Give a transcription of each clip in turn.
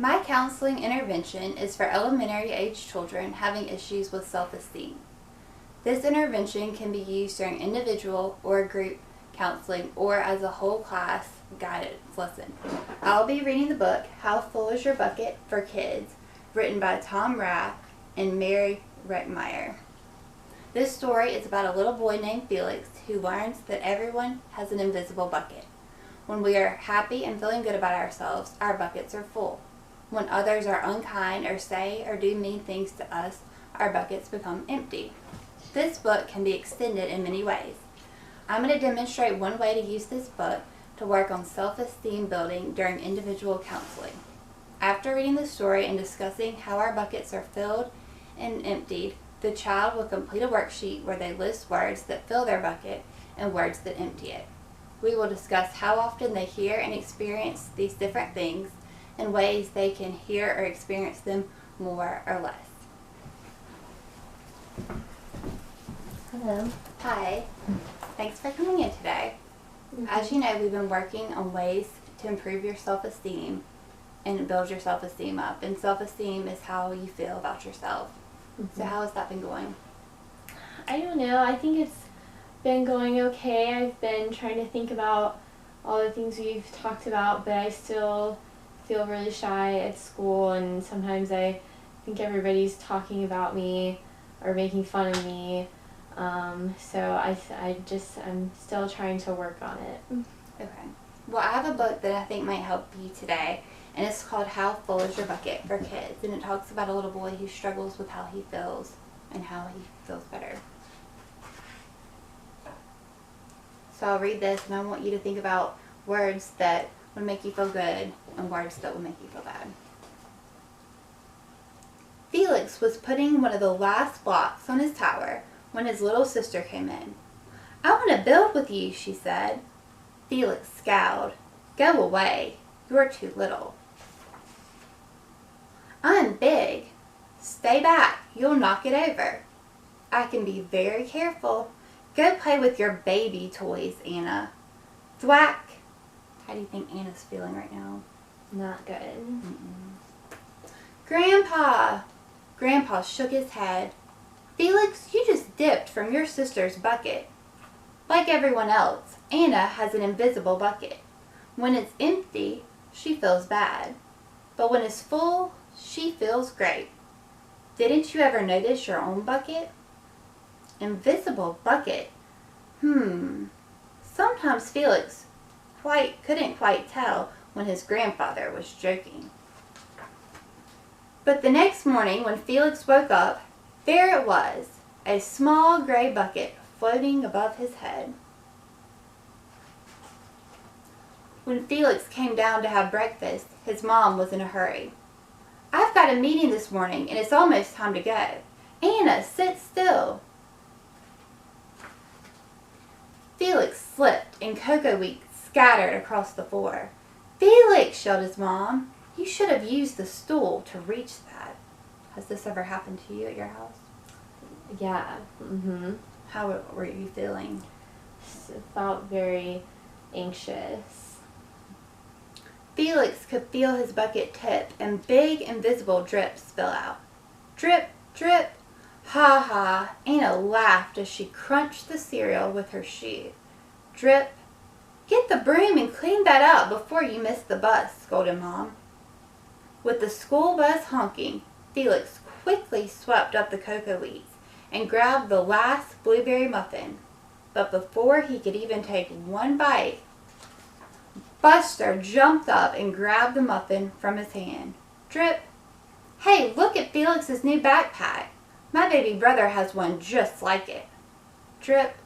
My counseling intervention is for elementary age children having issues with self-esteem. This intervention can be used during individual or group counseling or as a whole class guidance lesson. I'll be reading the book How Full Is Your Bucket for Kids, written by Tom Rath and Mary Reckmeyer. This story is about a little boy named Felix who learns that everyone has an invisible bucket. When we are happy and feeling good about ourselves, our buckets are full. When others are unkind or say or do mean things to us, our buckets become empty. This book can be extended in many ways. I'm going to demonstrate one way to use this book to work on self-esteem building during individual counseling. After reading the story and discussing how our buckets are filled and emptied, the child will complete a worksheet where they list words that fill their bucket and words that empty it. We will discuss how often they hear and experience these different things and ways they can hear or experience them more or less. Hello. Hi. Thanks for coming in today. As you know, we've been working on ways to improve your self-esteem and build your self-esteem up. And self-esteem is how you feel about yourself. So how has that been going? I don't know. I think it's been going okay. I've been trying to think about all the things we've talked about, but I still feel really shy at school, and sometimes I think everybody's talking about me or making fun of me. So I'm still trying to work on it. Okay. Well, I have a book that I think might help you today, and it's called How Full Is Your Bucket for Kids, and it talks about a little boy who struggles with how he feels and how he feels better. So I'll read this, and I want you to think about words that would make you feel good and words that would make you feel bad. Felix was putting one of the last blocks on his tower when his little sister came in. "I want to build with you," she said. Felix scowled. "Go away. You're too little." "I'm big." "Stay back. You'll knock it over." "I can be very careful. Go play with your baby toys, Anna." Thwack. How do you think Anna's feeling right now? Not good. "Grandpa!" Grandpa shook his head. "Felix, you just dipped from your sister's bucket." Like everyone else, Anna has an invisible bucket. When it's empty, she feels bad. But when it's full, she feels great. Didn't you ever notice your own bucket? Invisible bucket. Sometimes Felix couldn't quite tell when his grandfather was joking. But the next morning when Felix woke up, there it was, a small gray bucket floating above his head. When Felix came down to have breakfast, his mom was in a hurry. "I've got a meeting this morning and it's almost time to go. Anna, sit still." Felix slipped and cocoa wheat scattered across the floor. "Felix," yelled his mom, "you should have used the stool to reach that." Has this ever happened to you at your house? Yeah. How were you feeling? It felt very anxious. Felix could feel his bucket tip and big invisible drips spill out. Drip, drip. Ha ha. Anna laughed as she crunched the cereal with her shoe. Drip. "Get the broom and clean that up before you miss the bus," scolded Mom. With the school bus honking, Felix quickly swept up the cocoa wheats and grabbed the last blueberry muffin. But before he could even take one bite, Buster jumped up and grabbed the muffin from his hand. Drip. "Hey, look at Felix's new backpack. My baby brother has one just like it." Drip.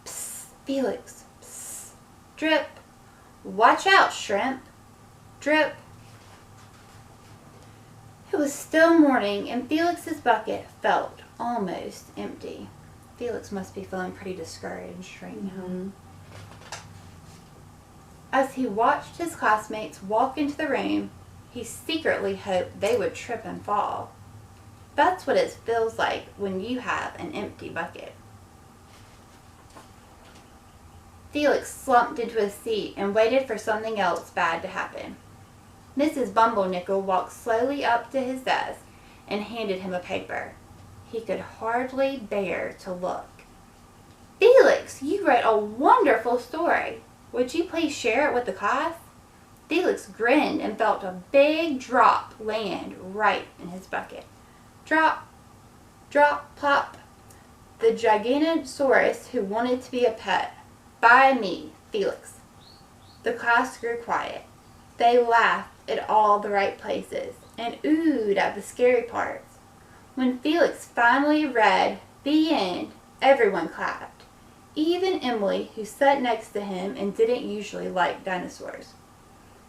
"Psst, Felix. Psst." Drip. "Watch out, shrimp." Drip. It was still morning and Felix's bucket felt almost empty. Felix must be feeling pretty discouraged right now. As he watched his classmates walk into the room, he secretly hoped they would trip and fall. That's what it feels like when you have an empty bucket. Felix slumped into his seat and waited for something else bad to happen. Mrs. Bumblenickel walked slowly up to his desk and handed him a paper. He could hardly bear to look. "Felix, you wrote a wonderful story. Would you please share it with the class?" Felix grinned and felt a big drop land right in his bucket. Drop, drop, plop. "The Giganosaurus Who Wanted to Be a Pet, by me, Felix." The class grew quiet. They laughed at all the right places and oohed at the scary parts. When Felix finally read the end, everyone clapped. Even Emily, who sat next to him and didn't usually like dinosaurs.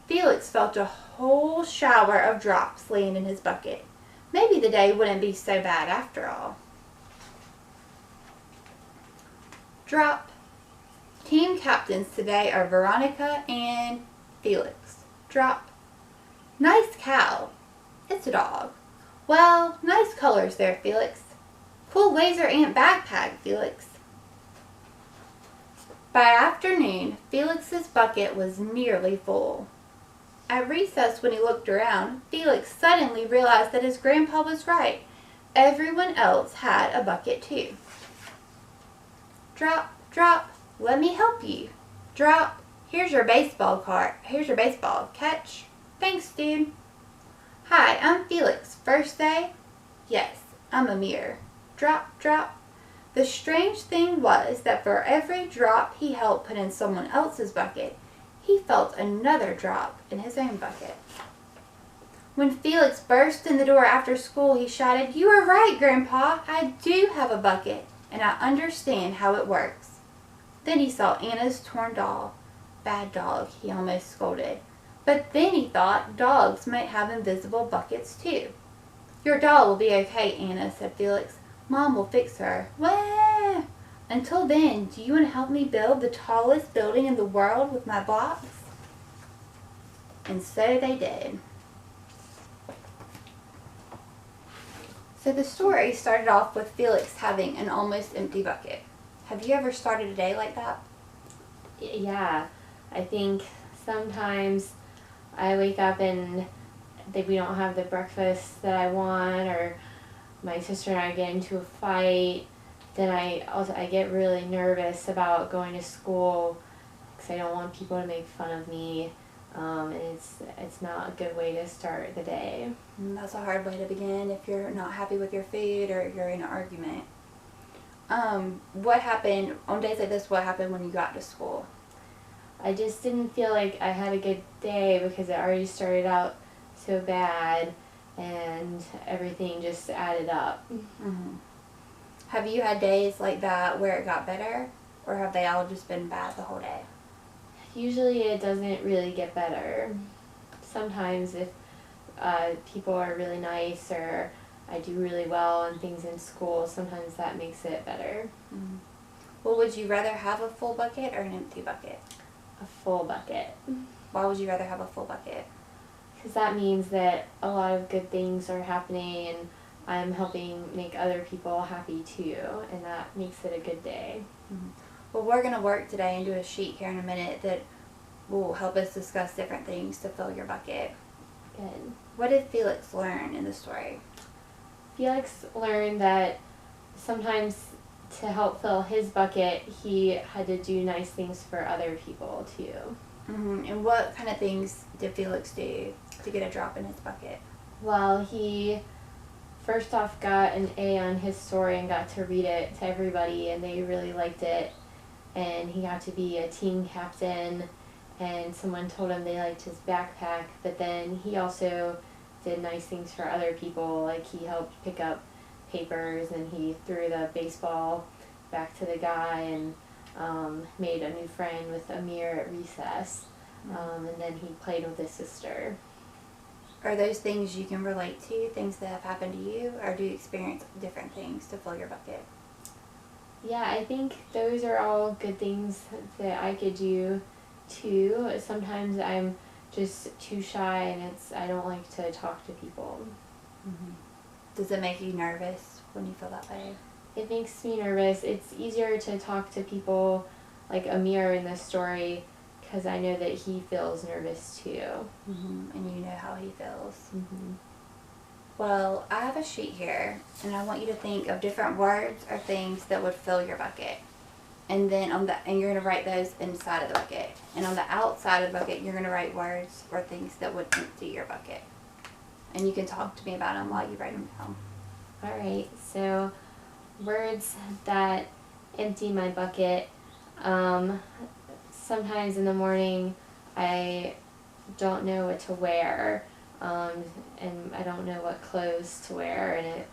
Felix felt a whole shower of drops land in his bucket. Maybe the day wouldn't be so bad after all. Drop. Team captains today are Veronica and Felix. Drop. "Nice cow." "It's a dog." "Well, nice colors there, Felix." "Cool laser ant backpack, Felix." By afternoon, Felix's bucket was nearly full. At recess, when he looked around, Felix suddenly realized that his grandpa was right. Everyone else had a bucket too. Drop, drop. "Let me help you." Drop. Here's your baseball card. Here's your baseball. Catch." "Thanks, dude." "Hi, I'm Felix. First day?" "Yes, I'm Amir." Drop, drop. The strange thing was that for every drop he helped put in someone else's bucket, he felt another drop in his own bucket. When Felix burst in the door after school, he shouted, "You are right, Grandpa. I do have a bucket, and I understand how it works." Then he saw Anna's torn doll. "Bad dog," he almost scolded. But then he thought dogs might have invisible buckets too. "Your doll will be okay, Anna," said Felix. "Mom will fix her." "Wah! Until then, do you want to help me build the tallest building in the world with my blocks?" And so they did. So the story started off with Felix having an almost empty bucket. Have you ever started a day like that? Yeah, I think sometimes I wake up and we don't have the breakfast that I want, or my sister and I get into a fight. Then I get really nervous about going to school because I don't want people to make fun of me, and it's not a good way to start the day. That's a hard way to begin if you're not happy with your food or you're in an argument. What happened on days like this? What happened when you got to school? I just didn't feel like I had a good day because it already started out so bad, and everything just added up. Mm-hmm. Have you had days like that where it got better, or have they all just been bad the whole day? Usually it doesn't really get better. Sometimes if people are really nice or I do really well on things in school, sometimes that makes it better. Mm-hmm. Well, would you rather have a full bucket or an empty bucket? A full bucket. Why would you rather have a full bucket? Because that means that a lot of good things are happening and I'm helping make other people happy too, and that makes it a good day. Mm-hmm. Well, we're going to work today and do a sheet here in a minute that will help us discuss different things to fill your bucket. Good. What did Felix learn in the story? Felix learned that sometimes to help fill his bucket, he had to do nice things for other people too. Mm-hmm. And what kind of things did Felix do to get a drop in his bucket? Well, he first off got an A on his story and got to read it to everybody, and they really liked it. And he got to be a team captain, and someone told him they liked his backpack, but then he also did nice things for other people, like he helped pick up papers and he threw the baseball back to the guy and made a new friend with Amir at recess, and then he played with his sister. Are those things you can relate to, things that have happened to you, or do you experience different things to fill your bucket? Yeah, I think those are all good things that I could do too. Sometimes I'm just too shy and I don't like to talk to people. Mm-hmm. Does it make you nervous when you feel that way? It makes me nervous. It's easier to talk to people like Amir in this story because I know that he feels nervous too. And you know how he feels. Mm-hmm. Well, I have a sheet here, and I want you to think of different words or things that would fill your bucket. And then and you're going to write those inside of the bucket. And on the outside of the bucket, you're going to write words or things that would empty your bucket. And you can talk to me about them while you write them down. All right, so words that empty my bucket. Sometimes in the morning I don't know what to wear, and I don't know what clothes to wear, and it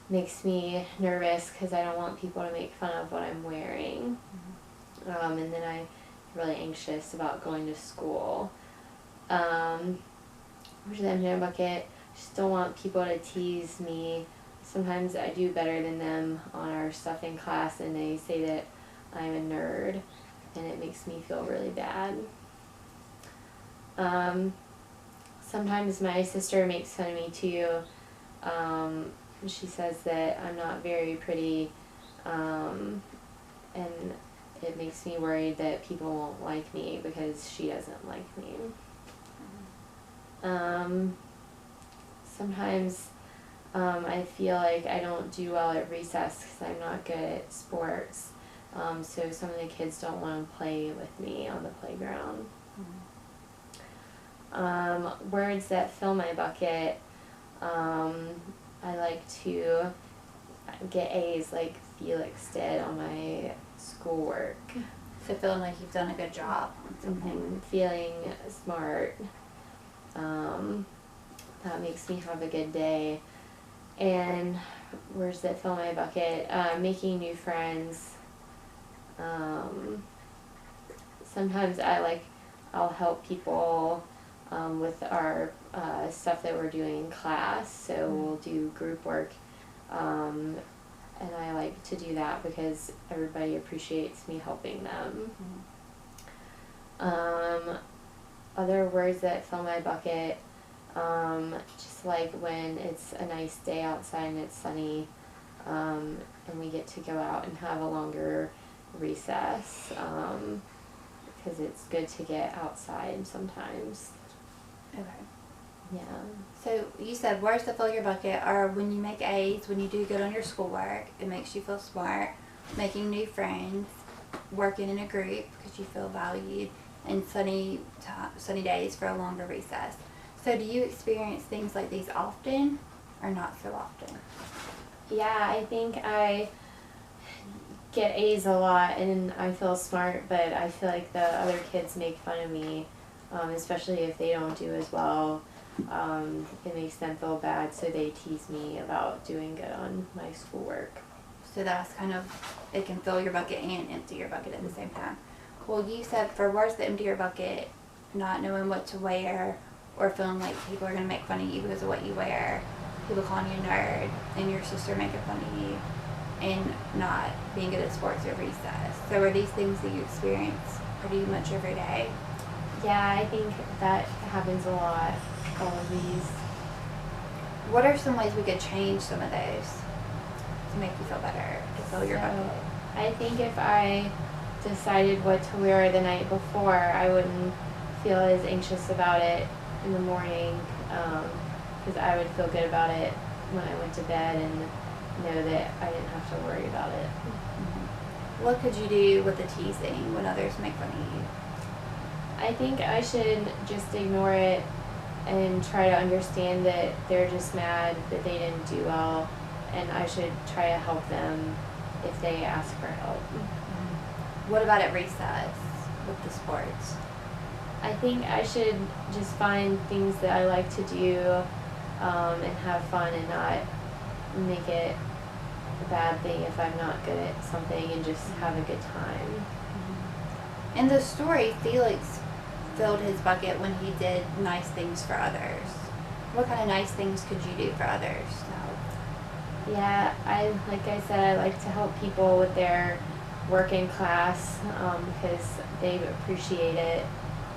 makes me nervous because I don't want people to make fun of what I'm wearing. And then I'm really anxious about going to school. Words that empty my bucket. Just don't want people to tease me. Sometimes I do better than them on our stuff in class, and they say that I'm a nerd, and it makes me feel really bad. Sometimes my sister makes fun of me too. She says that I'm not very pretty, and it makes me worried that people won't like me because she doesn't like me. Sometimes I feel like I don't do well at recess because I'm not good at sports. So some of the kids don't want to play with me on the playground. Words that fill my bucket. I like to get A's like Felix did on my schoolwork. So feeling like you've done a good job on something. Feeling smart. That makes me have a good day. And words that fill my bucket. Making new friends. Sometimes I'll help people with our stuff that we're doing in class. So we'll do group work, and I like to do that because everybody appreciates me helping them. Other words that fill my bucket, just like when it's a nice day outside and it's sunny, and we get to go out and have a longer recess, because it's good to get outside sometimes. Okay. Yeah. So you said words that fill your bucket are when you make A's, when you do good on your schoolwork, it makes you feel smart, making new friends, working in a group because you feel valued, and sunny days for a longer recess. So do you experience things like these often or not so often? Yeah, I think I get A's a lot and I feel smart, but I feel like the other kids make fun of me, especially if they don't do as well. It makes them feel bad, so they tease me about doing good on my schoolwork. So that's kind of, it can fill your bucket and empty your bucket at the same time. Well, you said for words that empty your bucket, not knowing what to wear or feeling like people are going to make fun of you because of what you wear, people calling you a nerd, and your sister making fun of you, and not being good at sports or recess. So are these things that you experience pretty much every day? Yeah, I think that happens a lot, all of these. What are some ways we could change some of those to make you feel better, to fill your bucket? I think if I decided what to wear the night before, I wouldn't feel as anxious about it in the morning, because I would feel good about it when I went to bed and know that I didn't have to worry about it. What could you do with the teasing when others make fun of you? I think I should just ignore it and try to understand that they're just mad that they didn't do well, and I should try to help them if they ask for help. What about at recess with the sports? I think I should just find things that I like to do, and have fun and not make it a bad thing if I'm not good at something, and just have a good time. In the story, Felix filled his bucket when he did nice things for others. What kind of nice things could you do for others? Yeah, like I said, I like to help people with their work in class, because they appreciate it.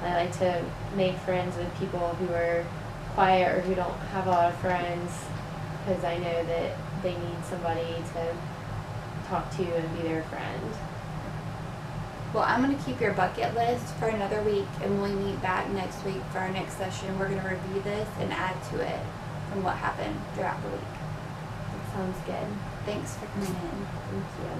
I like to make friends with people who are quiet or who don't have a lot of friends, because I know that they need somebody to talk to and be their friend. Well, I'm going to keep your bucket list for another week, and when we meet back next week for our next session, we're going to review this and add to it from what happened throughout the week. That sounds good. Thanks for coming in. Thank you.